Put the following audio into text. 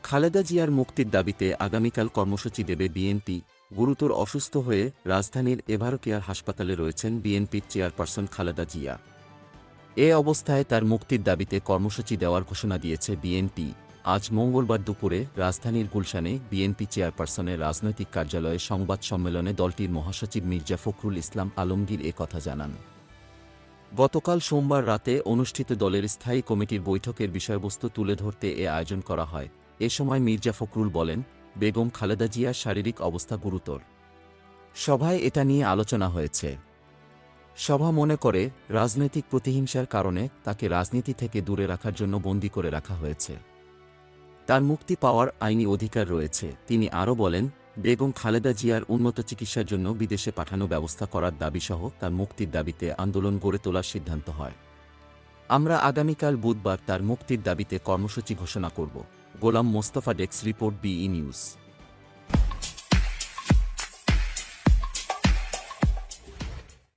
খালেদা জিয়ার মুক্তির দাবিতে আগামীকাল কর্মসূচি দেবে বিএনপি। গুরুতর অসুস্থ হয়ে রাজধানীর এভারো কেয়ার হাসপাতালে রয়েছেন বিএনপির চেয়ারপারসন খালেদা জিয়া। এ অবস্থায় তার মুক্তির দাবিতে কর্মসূচি দেওয়ার ঘোষণা দিয়েছে বিএনপি। আজ মঙ্গলবার দুপুরে রাজধানীর গুলশানে বিএনপি চেয়ারপারসনের রাজনৈতিক কার্যালয়ে সংবাদ সম্মেলনে দলটির মহাসচিব মির্জা ফখরুল ইসলাম আলমগীর এ কথা জানান। গতকাল সোমবার রাতে অনুষ্ঠিত দলের স্থায়ী কমিটির বৈঠকের বিষয়বস্তু তুলে ধরতে এ আয়োজন করা হয়। এ সময় মির্জা ফখরুল বলেন, বেগম খালেদা জিয়ার শারীরিক অবস্থা গুরুতর। সভায় এটা নিয়ে আলোচনা হয়েছে। সভা মনে করে রাজনৈতিক প্রতিহিংসার কারণে তাকে রাজনীতি থেকে দূরে রাখার জন্য বন্দী করে রাখা হয়েছে। তার মুক্তি পাওয়ার আইনি অধিকার রয়েছে। তিনি আরও বলেন, বেগম খালেদা জিয়ার উন্নত চিকিৎসার জন্য বিদেশে পাঠানো ব্যবস্থা করার দাবিসহ তার মুক্তির দাবিতে আন্দোলন গড়ে তোলার সিদ্ধান্ত হয়। আমরা আগামীকাল বুধবার তার মুক্তির দাবিতে কর্মসূচি ঘোষণা করব। Golam Mostafa, desk report, BE news.